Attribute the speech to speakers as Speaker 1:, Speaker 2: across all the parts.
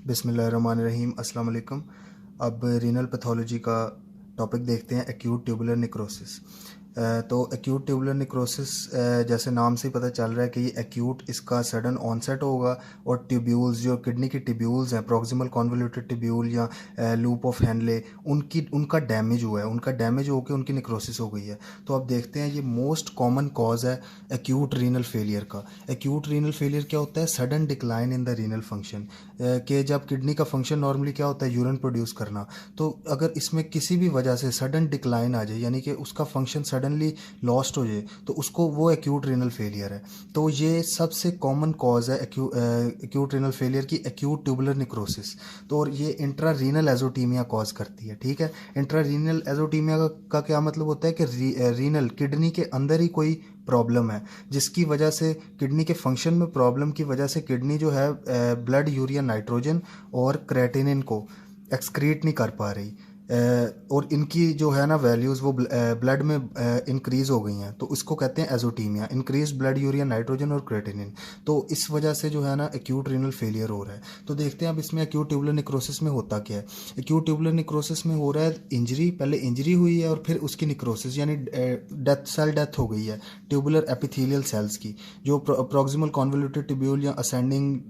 Speaker 1: बिस्मिल्लाहिर्रहमानिर्रहीम अस्सलाम वालेकुम। अब रीनल पैथोलॉजी का टॉपिक देखते हैं, एक्यूट ट्यूबुलर नेक्रोसिस। तो एक्यूट ट्यूबुलर नेक्रोसिस जैसे नाम से ही पता चल रहा है कि ये एक्यूट इसका सडन ऑनसेट होगा और ट्यूब्यूल्स जो किडनी की ट्यूब्यूल्स हैं, प्रॉक्सिमल कॉन्वोल्यूटेड ट्यूब्यूल या लूप ऑफ हेनले, उनका डैमेज हुआ है, उनका डैमेज होकर उनकी नेक्रोसिस हो गई है। तो अब देखते हैं, ये मोस्ट कॉमन कॉज है एक्यूट रीनल फेलियर का। एक्यूट रीनल फेलियर क्या होता है? Sudden decline in the renal function. कि जब किडनी का फंक्शन नॉर्मली क्या होता है? यूरिन प्रोड्यूस करना। तो अगर इसमें किसी भी वजह से सडन डिक्लाइन आ जाए, यानी कि उसका फंक्शन सडनली लॉस्ट हो जाए, तो उसको वो एक्यूट रीनल फेलियर है। तो ये सबसे कॉमन कॉज है एक्यूट रीनल फेलियर की, एक्यूट ट्यूबुलर नेक्रोसिस। तो और ये इंट्रा रीनल एजोटीमिया कॉज करती है। ठीक है, इंट्रा रीनल एजोटीमिया का क्या मतलब होता है कि रीनल किडनी के अंदर ही कोई प्रॉब्लम है, जिसकी वजह से किडनी के फंक्शन में प्रॉब्लम की वजह से किडनी जो है ब्लड यूरिया नाइट्रोजन और क्रेटिनिन को एक्सक्रीट नहीं कर पा रही। और इनकी जो है ना वैल्यूज़ वो ब्लड में इंक्रीज़ हो गई हैं, तो इसको कहते हैं azotaemia, increase blood urea nitrogen और क्रेटिनिन। तो इस वजह से जो है ना एक्यूट रीनल फेलियर हो रहा है। तो देखते हैं अब इसमें एक्यूट ट्यूबुलर नेक्रोसिस में होता क्या है। एक्यूट ट्यूबुलर नेक्रोसिस में हो रहा है इंजरी, पहले इंजरी हुई है और फिर उसकी नेक्रोसिस यानी सेल डेथ हो गई है ट्यूबुलर एपिथेलियल सेल्स की, जो प्रॉक्सिमल कॉन्वोल्यूटेड ट्यूब्यूल या असेंडिंग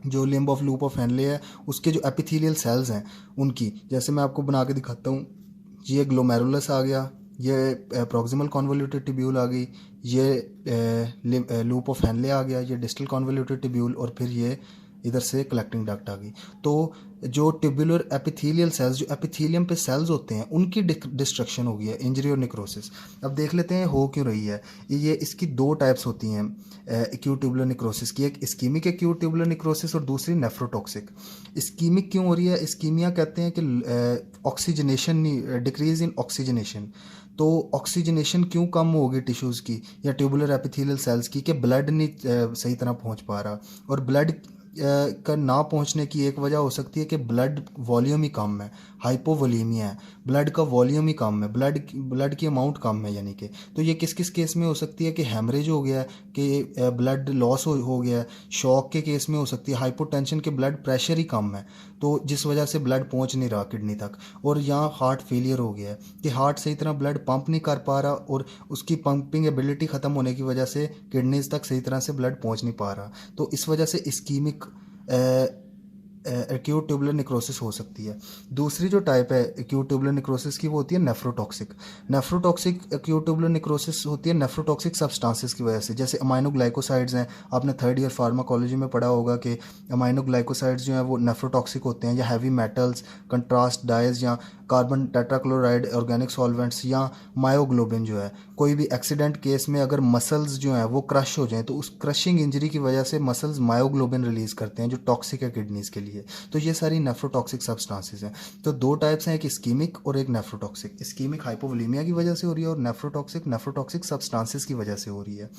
Speaker 1: जो limb of loop of Henle है, उसके जो एपिथेलियल सेल्स हैं उनकी, जैसे मैं आपको बना के दिखाता हूँ। ये ग्लोमेरुलस आ गया, ये प्रॉक्सिमल कॉन्वोल्यूटेड ट्यूब्यूल आ गई, ये लूप ऑफ हेनले आ गया, ये डिस्टल कॉन्वोल्यूटेड ट्यूब्यूल, और फिर ये इधर से कलेक्टिंग डक्ट आ गई। तो जो ट्यूबुलर एपिथेलियल सेल्स, जो एपिथेलियम पे सेल्स होते हैं, उनकी डिस्ट्रक्शन हो गई है, इंजरी और नेक्रोसिस। अब देख लेते हैं हो क्यों रही है। ये इसकी दो टाइप्स होती हैं एक्यूट ट्यूबुलर नेक्रोसिस की, एक इस्कीमिक एक्यूट ट्यूबुलर नेक्रोसिस और दूसरी नेफ्रोटॉक्सिक। इस्कीमिक क्यों हो रही है? इस्कीमिया कहते हैं कि ऑक्सीजनेशन, डिक्रीज इन ऑक्सीजनेशन। तो ऑक्सीजनेशन क्यों कम होगी टिश्यूज़ की या ट्यूबुलर एपिथेलियल सेल्स की? कि ब्लड नहीं सही तरह पहुंच पा रहा। और ब्लड का ना पहुंचने की एक वजह हो सकती है कि ब्लड वॉल्यूम ही कम है, हाइपोवोलीमिया है, ब्लड का वॉल्यूम ही कम है, ब्लड की अमाउंट कम है यानी कि। तो ये किस किस केस में हो सकती है? कि हैमरेज हो गया है, कि ब्लड लॉस हो गया है, शॉक के केस में हो सकती है, हाइपोटेंशन के ब्लड प्रेशर ही कम है, तो जिस वजह से ब्लड पहुंच नहीं रहा किडनी तक। और यहाँ हार्ट फेलियर हो गया है कि हार्ट सही तरह ब्लड पंप नहीं कर पा रहा और उसकी पंपिंग एबिलिटी ख़त्म होने की वजह से किडनीज तक सही तरह से ब्लड पहुंच नहीं पा रहा। तो इस वजह से इस्कीमिक एक्यूट ट्यूबुलर नेक्रोसिस हो सकती है। दूसरी जो टाइप है एक्यूट ट्यूबुलर नेक्रोसिस की, वो होती है nephrotoxic. Nephrotoxic acute tubular necrosis होती है नेफ्रोटॉक्सिक सब्सटेंसेस की वजह से, जैसे अमाइनोग्लाइकोसाइड्स हैं। आपने थर्ड ईयर फार्माकोलॉजी में पढ़ा होगा कि अमाइनोग्लाइकोसाइड्स जो हैं वो नेफ्रोटॉक्सिक होते हैं, या हैवी मेटल्स, कंट्रास्ट डाइज, या कार्बन टेट्राक्लोराइड ऑर्गेनिक सॉल्वेंट्स, या मायोग्लोबिन जो है। कोई भी एक्सीडेंट केस में अगर मसल्स जो हैं वो क्रश हो जाएं, तो उस क्रशिंग इंजरी की वजह से मसल्स मायोग्लोबिन रिलीज़ करते हैं, जो टॉक्सिक है किडनीज के लिए। तो ये सारी नेफ्रोटॉक्सिक सब्सटेंसेस हैं। तो दो टाइप्स हैं, एक इस्कीमिक और एक नेफ्रोटॉक्सिक। इस्कीमिक हाइपोवोलीमिया की वजह से हो रही है और नेफ्रोटॉक्सिक सब्सटेंसेस की वजह से हो रही है।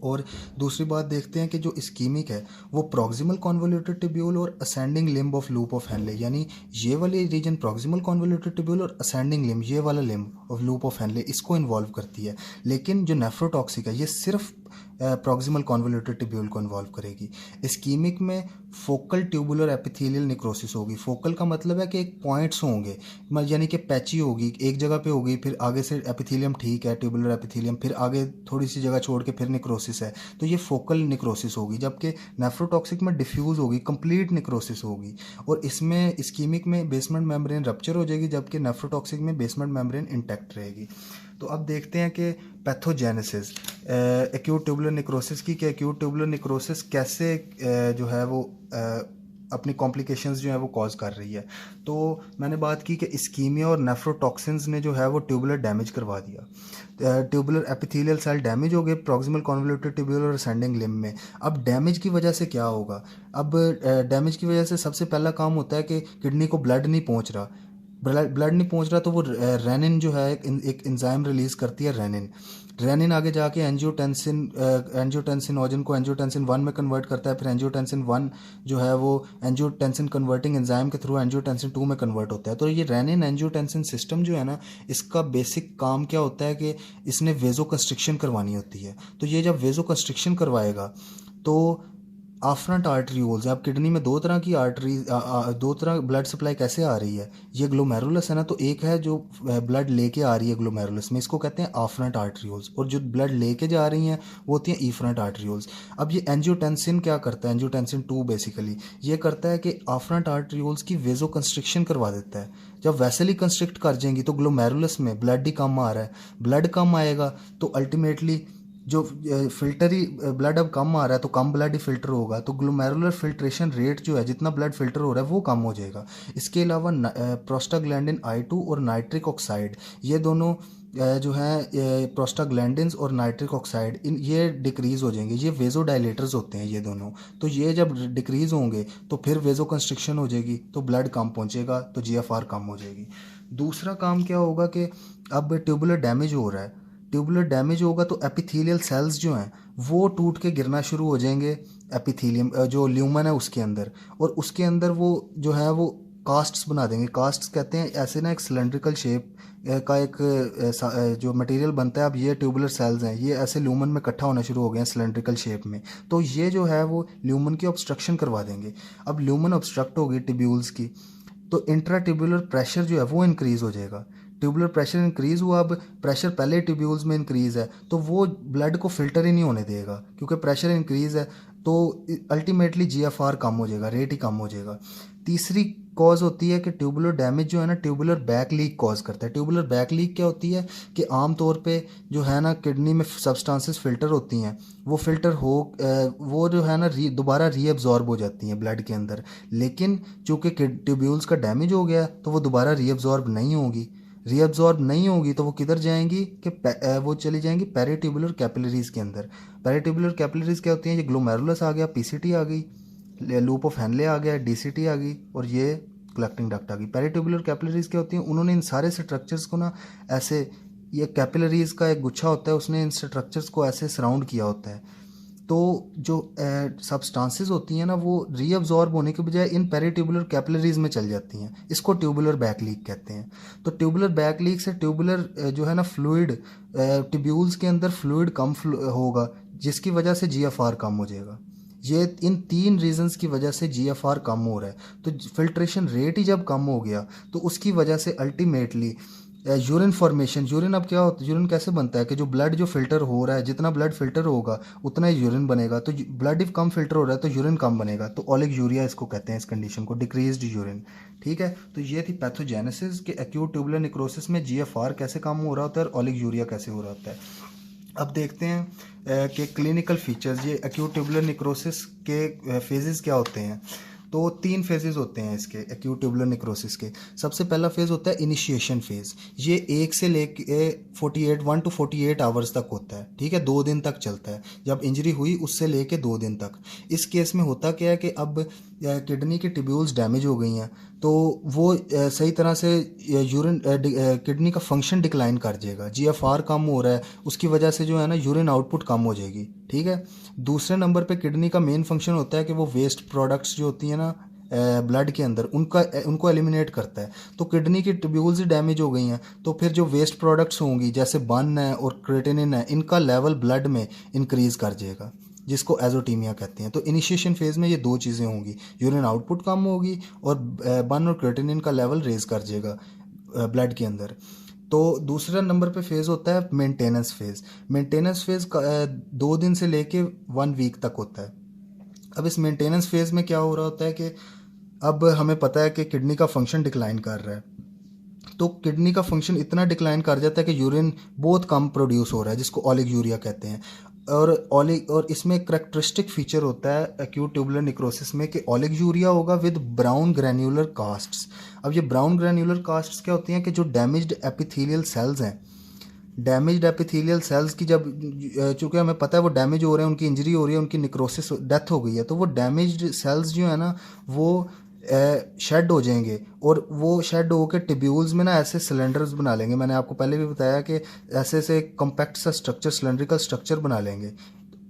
Speaker 1: और दूसरी बात देखते हैं कि जो इस्कीमिक है वो प्रॉक्सिमल कॉन्वोल्यूटेड ट्यूब्यूल और ascending limb of loop of Henle, यानी ये वाली रीजन प्रॉक्सिमल कॉन्वोल्यूटेड ट्यूब्यूल और असेंडिंग लिम्ब, ये वाला limb of loop of Henle, इसको इन्वॉल्व करती है। लेकिन जो नेफ्रोटॉक्सिक है ये सिर्फ प्रॉक्सिमल कॉन्वोल्यूटेड ट्यूब्यूल को इन्वॉल्व करेगी। इस्कीमिक में फोकल ट्यूबुलर एपिथेलियल नेक्रोसिस होगी। फोकल का मतलब है कि एक पॉइंट्स होंगे, यानी कि पैची होगी, एक जगह पे होगी, फिर आगे से एपिथेलियम ठीक है, ट्यूबुलर एपिथेलियम, फिर आगे थोड़ी सी जगह छोड़ के फिर नेक्रोसिस है, तो ये फोकल नेक्रोसिस होगी। जबकि नेफ्रोटॉक्सिक में डिफ्यूज़ होगी, कंप्लीट नेक्रोसिस होगी। और इसमें इस्कीमिक में बेसमेंट मेम्ब्रेन रप्चर हो जाएगी, जबकि नेफ्रोटॉक्सिक में बेसमेंट मेम्ब्रेन इंटैक्ट रहेगी। तो अब देखते हैं कि पैथोजेनेसिस एक्यूट ट्यूबुलर नेक्रोसिस की, कि एक्यूट ट्यूबुलर नेक्रोसिस कैसे जो है वो अपनी कॉम्प्लिकेशंस जो है वो कॉज कर रही है। तो मैंने बात की कि इस्कीमिया और नेफ्रोटॉक्सिन्स ने जो है वो ट्यूबुलर डैमेज करवा दिया, ट्यूबुलर एपिथेलियल सेल डैमेज हो गए प्रॉक्सिमल कॉन्वोल्यूटेड ट्यूब्यूल और असेंडिंग लिम्ब में। अब डैमेज की वजह से क्या होगा? अब डैमेज की वजह से सबसे पहला काम होता है कि किडनी को ब्लड नहीं पहुंच रहा। ब्लड नहीं पहुंच रहा तो वो रेनिन जो है एक एंजाइम रिलीज़ करती है, रेनिन आगे जाके एंजियोटेंसिनोजन को एंजियोटेंसिन 1 में कन्वर्ट करता है, फिर एंजियोटेंसिन 1 जो है वो एंजियोटेंसिन कन्वर्टिंग एंजाइम के थ्रू एंजियोटेंसिन 2 में कन्वर्ट होता है। तो ये रेनिन एंजियोटेंसिन सिस्टम जो है ना, इसका बेसिक काम क्या होता है कि इसने वेजो कंस्ट्रिक्शन करवानी होती है। तो ये जब वेजो कंस्ट्रिक्शन करवाएगा तो आफ्रंट आर्टरीओल्स हैं। अब किडनी में दो तरह की आर्टरी, दो तरह ब्लड सप्लाई कैसे आ रही है, ये ग्लोमेरुलस है ना, तो एक है जो ब्लड लेके आ रही है ग्लोमेरुलस में, इसको कहते हैं आफ्रंट आर्टरीओल्स, और जो ब्लड लेके जा रही हैं वो होती हैं इफ्रंट आर्टरीओल्स। अब ये एंजियोटेंसिन क्या करता है, एंजियोटेंसिन 2 बेसिकली ये करता है कि आफ्रंट आर्टरीओल्स की वेजो कंस्ट्रिक्शन करवा देता है। जब वैसे ही कंस्ट्रिक्ट कर जाएंगी तो ग्लोमेरुलस में ब्लड ही कम आ रहा है, ब्लड कम आएगा तो अल्टीमेटली जो फिल्टर ही ब्लड अब कम आ रहा है तो कम ब्लड ही फिल्टर होगा, तो ग्लोमेरुलर फिल्ट्रेशन रेट जो है, जितना ब्लड फिल्टर हो रहा है वो कम हो जाएगा। इसके अलावा प्रोस्टाग्लैंडिन I2 और नाइट्रिक ऑक्साइड, ये दोनों जो हैं प्रोस्टाग्लैंडिन्स और नाइट्रिक ऑक्साइड, इन ये डिक्रीज़ हो जाएंगे। ये वेजोडाइलेटर्स होते हैं ये दोनों, तो ये जब डिक्रीज़ होंगे तो फिर वेजो कंस्ट्रिक्शन हो जाएगी, तो ब्लड कम पहुंचेगा, तो GFR कम हो जाएगी। दूसरा काम क्या होगा कि अब ट्यूबुलर डैमेज हो रहा है, ट्यूबुलर डैमेज होगा तो एपिथेलियल सेल्स जो हैं वो टूट के गिरना शुरू हो जाएंगे एपिथेलियम जो ल्यूमन है उसके अंदर, और उसके अंदर वो जो है वो कास्ट्स बना देंगे। कास्ट्स कहते हैं ऐसे ना एक सिलेंड्रिकल शेप का एक जो मटेरियल बनता है। अब ये ट्यूबुलर सेल्स हैं, ये ऐसे ल्यूमन में इकट्ठा होना शुरू हो गए हैं सिलेंड्रिकल शेप में, तो ये जो है वो ल्यूमन की ऑब्स्ट्रक्शन करवा देंगे। अब ल्यूमन ऑब्स्ट्रक्ट होगी ट्यूब्यूल्स की, तो इंट्रा ट्यूबुलर प्रेशर जो है वो इंक्रीज़ हो जाएगा। ट्यूबुलर प्रेशर इंक्रीज़ हुआ, अब प्रेशर पहले ट्यूब्यूल्स में इंक्रीज़ है तो वो ब्लड को फिल्टर ही नहीं होने देगा, क्योंकि प्रेशर इंक्रीज़ है तो अल्टीमेटली GFR कम हो जाएगा, रेट ही कम हो जाएगा। तीसरी कॉज होती है कि ट्यूबुलर डैमेज जो है ना ट्यूबुलर बैक लीक कॉज करता है। ट्यूबुलर बैक लीक क्या होती है कि आम तौर पे जो है ना किडनी में सब्सटेंसेस फिल्टर होती हैं, वो फिल्टर हो वो जो है ना दोबारा रीअब्जॉर्ब हो जाती हैं ब्लड के अंदर, लेकिन चूँकि ट्यूब्यूल्स का डैमेज हो गया तो वो दोबारा रीअब्जॉर्ब नहीं होगी। रीअब्जॉर्ब नहीं होगी तो वो किधर जाएंगी कि वो चली जाएंगी पेरिट्यूबुलर कैपिलरीज के अंदर। पेरिट्यूबुलर कैपिलरीज क्या होती हैं, ये ग्लोमेरुलस आ गया, PCT आ गई, लूप ऑफ हैनले आ गया, DCT आ गई, और ये कलेक्टिंग डक्ट आ गई। पेरिट्यूबुलर कैपिलरीज क्या होती हैं, उन्होंने इन सारे स्ट्रक्चर्स को ना ऐसे, ये कैपिलरीज का एक गुच्छा होता है, उसने इन स्ट्रक्चर्स को ऐसे सराउंड किया होता है, तो जो सब्सटेंसेस होती हैं ना वो रीअब्जॉर्ब होने के बजाय इन पेरिट्यूबुलर कैपिलरीज में चल जाती हैं, इसको ट्यूबुलर बैक लीक कहते हैं। तो ट्यूबुलर बैक लीक से ट्यूबुलर जो है ना फ्लूइड, ट्यूब्यूल्स के अंदर फ्लूइड कम होगा, जिसकी वजह से GFR कम हो जाएगा। ये इन 3 रीजंस की वजह से GFR कम हो रहा है। तो फिल्ट्रेशन रेट ही जब कम हो गया तो उसकी वजह से अल्टीमेटली यूरिन फॉर्मेशन, यूरिन अब क्या होता है, यूरिन कैसे बनता है कि जो ब्लड जो फिल्टर हो रहा है, जितना ब्लड फिल्टर होगा उतना ही यूरिन बनेगा, तो ब्लड इफ कम फिल्टर हो रहा है तो यूरिन कम बनेगा, तो ओलिगोयूरिया इसको कहते हैं, इस कंडीशन को डिक्रीज्ड यूरिन। ठीक है, तो ये थी पैथोजेनेसिस के एक्यूट ट्यूबुलर निक्रोसिस में GFR कैसे कम हो रहा होता है और ओलिगोयूरिया कैसे हो रहा होता है। अब देखते हैं कि क्लिनिकल फीचर्स, ये एक्यूट ट्यूबुलर निक्रोसिस के फेजेस क्या होते हैं। तो 3 फेजेस होते हैं इसके एक्यूट ट्यूबुलर निक्रोसिस के। सबसे पहला फेज़ होता है इनिशिएशन फेज़, ये 1 से लेके 1 to 48 आवर्स तक होता है। ठीक है, 2 दिन तक चलता है, जब इंजरी हुई उससे लेके 2 दिन तक। इस केस में होता क्या है कि अब किडनी की ट्यूब्यूल्स डैमेज हो गई हैं, तो वो सही तरह से यूरिन किडनी का फंक्शन डिक्लाइन कर जाएगा, GFR कम हो रहा है, उसकी वजह से जो है ना यूरिन आउटपुट कम हो जाएगी। ठीक है, दूसरे नंबर पे किडनी का मेन फंक्शन होता है कि वो वेस्ट प्रोडक्ट्स जो होती हैं ना ब्लड के अंदर, उनको एलिमिनेट करता है। तो किडनी की ट्यूब्यूल्स ही डैमेज हो गई हैं तो फिर जो वेस्ट प्रोडक्ट्स होंगी जैसे बन है और क्रेटिनिन है, इनका लेवल ब्लड में इंक्रीज़ कर जाएगा, जिसको एजोटीमिया कहते हैं। तो इनिशिएशन फेज़ में ये 2 चीज़ें होंगी, यूरिन आउटपुट कम होगी और बन और क्रेटिनिन का लेवल रेज कर जाएगा ब्लड के अंदर। तो दूसरा नंबर पे फेज़ होता है मेंटेनेंस फेज़। मेंटेनेंस फेज़ 2 दिन से लेके 1 वीक तक होता है। अब इस मेंटेनेंस फेज़ में क्या हो रहा होता है कि अब हमें पता है कि किडनी का फंक्शन डिक्लाइन कर रहा है, तो किडनी का फंक्शन इतना डिक्लाइन कर जाता है कि यूरिन बहुत कम प्रोड्यूस हो रहा है, जिसको ओलिगोयूरिया कहते हैं। और इसमें एक करेक्टरिस्टिक फीचर होता है एक्यूट ट्यूबुलर निक्रोसिस में कि ओलिगोयूरिया होगा विद ब्राउन ग्रैन्युलर कास्ट्स। अब ये ब्राउन ग्रैन्युलर कास्ट्स क्या होती हैं कि जो डैमेज्ड एपिथेलियल सेल्स हैं, डैमेज्ड एपिथेलियल सेल्स की जब चूँकि हमें पता है वो डैमेज हो रहे हैं, उनकी इंजरी हो रही है, उनकी निक्रोसिस डेथ हो गई है, तो वो डैमेज्ड सेल्स जो है ना वो शेड हो जाएंगे और वो शेड होकर ट्यूब्यूल्स में ना ऐसे सिलेंडर्स बना लेंगे। मैंने आपको पहले भी बताया कि ऐसे कॉम्पैक्ट सा स्ट्रक्चर, सिलेंड्रिकल स्ट्रक्चर बना लेंगे।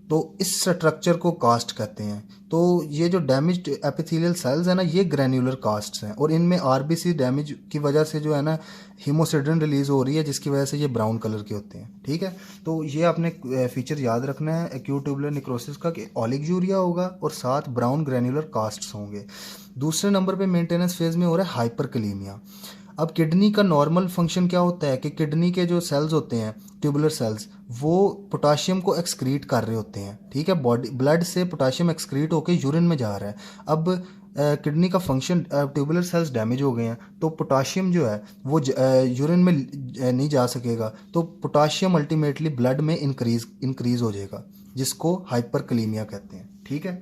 Speaker 1: तो इस स्ट्रक्चर को कास्ट कहते हैं। तो ये जो डैमेज्ड एपिथेलियल सेल्स है ना, ये ग्रैन्युलर कास्ट्स हैं, और इनमें आरबीसी डैमेज की वजह से जो है ना हीमोसिडरिन रिलीज हो रही है, जिसकी वजह से ये ब्राउन कलर के होते हैं। ठीक है, तो ये आपने फीचर याद रखना है एक्यूट ट्यूबुलर निक्रोसिस का कि ओलिगोयूरिया होगा और साथ ब्राउन ग्रैन्युलर कास्ट्स होंगे। दूसरे नंबर पे मेंटेनेंस फेज में हो रहा है हाइपरकलीमिया। अब किडनी का नॉर्मल फंक्शन क्या होता है कि किडनी के जो सेल्स होते हैं ट्यूबुलर सेल्स, वो पोटाशियम को एक्सक्रीट कर रहे होते हैं। ठीक है, बॉडी ब्लड से पोटाशियम एक्सक्रीट होकर यूरिन में जा रहा है। अब किडनी का फंक्शन, ट्यूबुलर सेल्स डैमेज हो गए हैं, तो पोटाशियम जो है वो यूरिन में नहीं जा सकेगा, तो पोटाशियम अल्टीमेटली ब्लड में इंक्रीज हो जाएगा, जिसको हाइपरकलीमिया कहते हैं। ठीक है,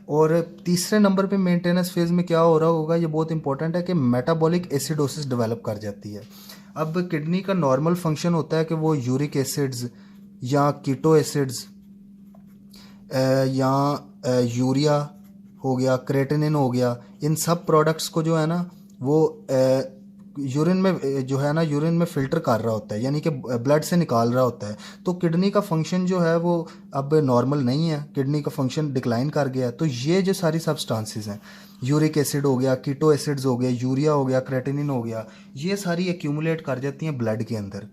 Speaker 1: और तीसरे नंबर पे मेंटेनेंस फेज में क्या हो रहा होगा, ये बहुत इंपॉर्टेंट है कि मेटाबॉलिक एसिडोसिस डेवलप कर जाती है। अब किडनी का नॉर्मल फंक्शन होता है कि वो यूरिक एसिड्स या कीटो एसिड्स या यूरिया हो गया, क्रेटिनिन हो गया, इन सब प्रोडक्ट्स को जो है ना वो यूरिन में जो है ना यूरिन में फ़िल्टर कर रहा होता है, यानी कि ब्लड से निकाल रहा होता है। तो किडनी का फंक्शन जो है वो अब नॉर्मल नहीं है, किडनी का फंक्शन डिक्लाइन कर गया। तो ये जो सारी सब्सटेंसेस हैं, यूरिक एसिड हो गया, कीटो एसिड्स हो गया, यूरिया हो गया, क्रेटिनिन हो गया, ये सारी एक्यूमुलेट कर जाती हैं ब्लड के अंदर,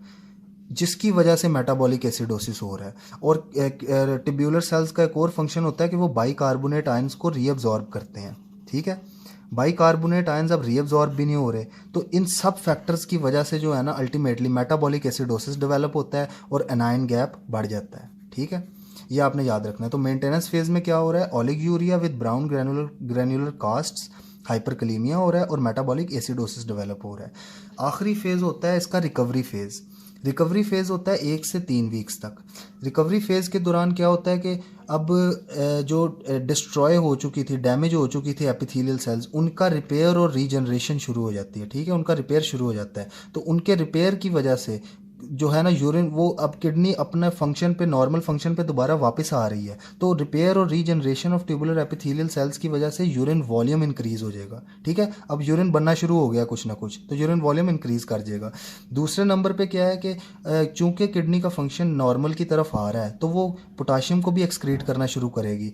Speaker 1: जिसकी वजह से मेटाबॉलिक एसिडोसिस हो रहा है। और ट्यूबुलर सेल्स का एक और फंक्शन होता है कि वो बाइकार्बोनेट आयंस को रीअब्जॉर्ब करते हैं। ठीक है, बाइकार्बोनेट आयंस अब रीअब्जॉर्ब भी नहीं हो रहे, तो इन सब फैक्टर्स की वजह से जो है ना अल्टीमेटली मेटाबॉलिक एसिडोसिस डेवलप होता है और एनायन गैप बढ़ जाता है। ठीक है, ये आपने याद रखना है। तो मेंटेनेंस फेज में क्या हो रहा है, oliguria with brown granular casts, hyperkalaemia हो रहा है और मेटाबॉलिक एसिडोसिस डेवलप हो रहा है। आखिरी फेज होता है इसका रिकवरी फेज। रिकवरी फेज़ होता है 1 से 3 वीक्स तक। रिकवरी फेज़ के दौरान क्या होता है कि अब जो डिस्ट्रॉय हो चुकी थी, डैमेज हो चुकी थी एपिथेलियल सेल्स, उनका रिपेयर और रीजनरेशन शुरू हो जाती है। ठीक है, उनका रिपेयर शुरू हो जाता है। तो उनके रिपेयर की वजह से जो है ना यूरिन, वो अब किडनी अपने फंक्शन पे, नॉर्मल फंक्शन पे दोबारा वापस आ रही है। तो रिपेयर और regeneration of tubular epithelial cells की वजह से यूरिन वॉल्यूम इंक्रीज हो जाएगा। ठीक है, अब यूरिन बनना शुरू हो गया कुछ ना कुछ, तो यूरिन वॉल्यूम इंक्रीज कर जाएगा। दूसरे नंबर पे क्या है कि चूंकि किडनी का फंक्शन नॉर्मल की तरफ आ रहा है, तो वो पोटाशियम को भी एक्सक्रीट करना शुरू करेगी,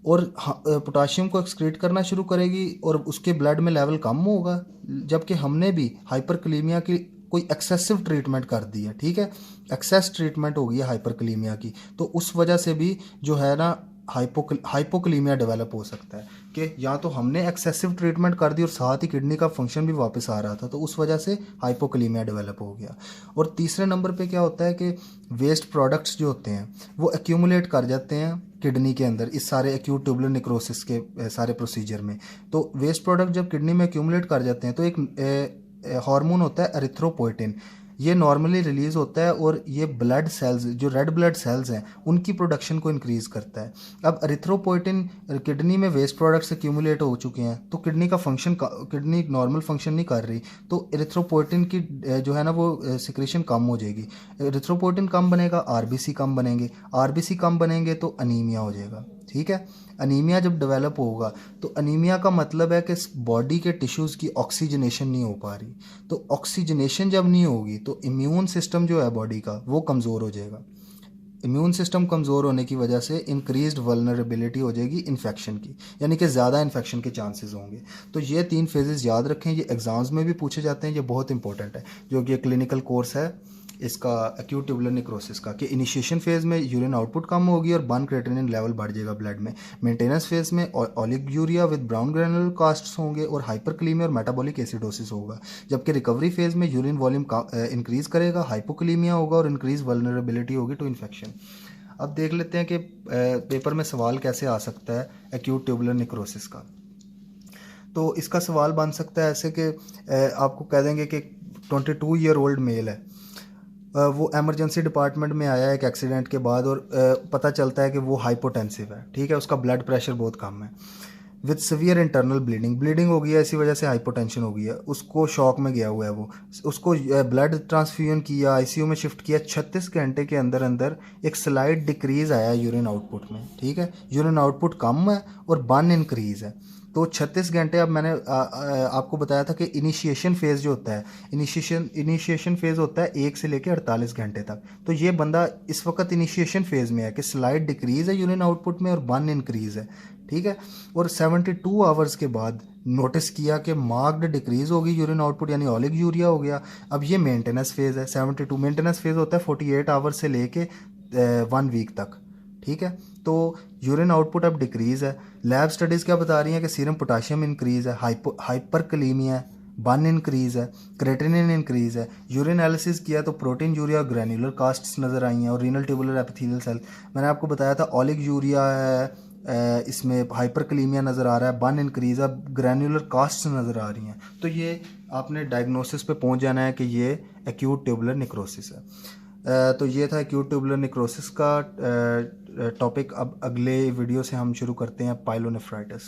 Speaker 1: और पोटाशियम को एक्सक्रीट करना शुरू करेगी और उसके ब्लड में लेवल कम होगा। जबकि हमने भी हाइपरकलीमिया की कोई एक्सेसिव ट्रीटमेंट कर दी है। ठीक है, एक्सेस ट्रीटमेंट हो गई है हाइपरकलीमिया की, तो उस वजह से भी जो है ना हाइपोकलीमिया डेवलप हो सकता है कि या तो हमने एक्सेसिव ट्रीटमेंट कर दी और साथ ही किडनी का फंक्शन भी वापस आ रहा था, तो उस वजह से हाइपोकलीमिया डेवलप हो गया। और तीसरे नंबर पे क्या होता है कि वेस्ट प्रोडक्ट्स जो होते हैं वो एक्यूमुलेट कर जाते हैं किडनी के अंदर, इस सारे एक्यूट ट्यूबुलर निक्रोसिस के सारे प्रोसीजर में। तो वेस्ट प्रोडक्ट जब किडनी में एक्यूमुलेट कर जाते हैं, तो एक हार्मोन होता है एरिथ्रोपोइटिन, ये नॉर्मली रिलीज होता है और ये ब्लड सेल्स, जो रेड ब्लड सेल्स हैं, उनकी प्रोडक्शन को इंक्रीज करता है। अब एरिथ्रोपोइटिन किडनी में वेस्ट प्रोडक्ट्स एक्यूमुलेट हो चुके हैं, तो किडनी नॉर्मल फंक्शन नहीं कर रही, तो एरिथ्रोपोइटिन की जो है ना वो सिक्रेशन कम हो जाएगी। एरिथ्रोपोइटिन कम बनेगा, आरबीसी कम बनेंगे, आरबीसी कम बनेंगे तो अनीमिया हो जाएगा। ठीक है, अनीमिया जब डेवलप होगा, तो अनीमिया का मतलब है कि बॉडी के टिश्यूज़ की ऑक्सीजनेशन नहीं हो पा रही। तो ऑक्सीजनेशन जब नहीं होगी तो इम्यून सिस्टम जो है बॉडी का वो कमज़ोर हो जाएगा। इम्यून सिस्टम कमज़ोर होने की वजह से इंक्रीज्ड वल्नरेबिलिटी हो जाएगी इन्फेक्शन की, यानी कि ज़्यादा इन्फेक्शन के चांसेस होंगे। तो ये 3 फेजेस याद रखें, ये एग्ज़ाम्स में भी पूछे जाते हैं, ये बहुत इंपॉर्टेंट है, जो कि क्लिनिकल कोर्स है इसका एक्यूट ट्यूबुलर निक्रोसिस का, कि इनिशिएशन फेज़ में यूरिन आउटपुट कम होगी और बर्न क्रेटिनिन लेवल बढ़ जाएगा ब्लड में। मेंटेनेंस फेज़ में oliguria with brown granular castes होंगे और हाइपरकलीमिया और मेटाबॉलिक एसिडोसिस होगा। जबकि रिकवरी फेज़ में यूरिन वॉल्यूम इंक्रीज करेगा, हाइपोकलीमिया होगा और इंक्रीज वल्नरेबिलिटी होगी टू इन्फेक्शन। अब देख लेते हैं कि पेपर में सवाल कैसे आ सकता है एक्यूट ट्यूबुलर निक्रोसिस का। तो इसका सवाल बन सकता है ऐसे कि आपको कह देंगे कि 22 ईयर ओल्ड मेल है, वो एमरजेंसी डिपार्टमेंट में आया है एक एक्सीडेंट के बाद, और पता चलता है कि वो हाइपोटेंसिव है। ठीक है, उसका ब्लड प्रेशर बहुत कम है, विद सीवियर इंटरनल ब्लीडिंग हो गई है, इसी वजह से हाइपोटेंशन हो गई है, उसको शॉक में गया हुआ है वो, उसको ब्लड ट्रांसफ्यूजन किया, आईसीयू में शिफ्ट किया, 36 घंटे के अंदर अंदर एक स्लाइड डिक्रीज आया यूरिन आउटपुट में। ठीक है, यूरिन आउटपुट कम है और बर्न इंक्रीज है। तो 36 घंटे, अब मैंने आपको बताया था कि इनिशिएशन फेज़ जो होता है, इनिशिएशन फेज़ होता है 1 से लेकर 48 घंटे तक। तो ये बंदा इस वक्त इनिशिएशन फेज़ में है कि स्लाइड डिक्रीज़ है यूरिन आउटपुट में और 1 इंक्रीज़ है, ठीक है। और 72 आवर्स के बाद नोटिस किया कि मार्क्ड डिक्रीज़ होगी यूरिन आउटपुट, यानी ऑलिग यूरिया हो गया। अब ये मेंटेनेंस फेज़ है। 72 मेंटेनेंस फेज़ होता है 48 आवर्स से लेके 1 वीक तक, ठीक है। तो यूरिन आउटपुट अब डिक्रीज़ है। लैब स्टडीज़ क्या बता रही हैं कि सीरम पोटाशियम इंक्रीज़ है, हाइपरकलीमिया है, 1 इंक्रीज़ है, क्रेटिनिन इंक्रीज़ है। यूरिन एनालिसिस किया तो प्रोटीन यूरिया ग्रैन्युलर कास्ट्स नज़र आई हैं और रीनल ट्यूबुलर एपिथेलियल सेल। मैंने आपको बताया था ऑलिग यूरिया है, इसमें हाइपरकलीमिया नज़र आ रहा है, 1 इंक्रीज़ है, ग्रैन्युलर कास्ट्स नज़र आ रही हैं। तो ये आपने डायग्नोसिस पे पहुंच जाना है कि ये एक्यूट ट्यूबुलर निक्रोसिस है। तो ये था एक्यूट ट्यूबुलर निक्रोसिस का टॉपिक। अब अगले वीडियो से हम शुरू करते हैं पाइलोनेफ्राइटिस।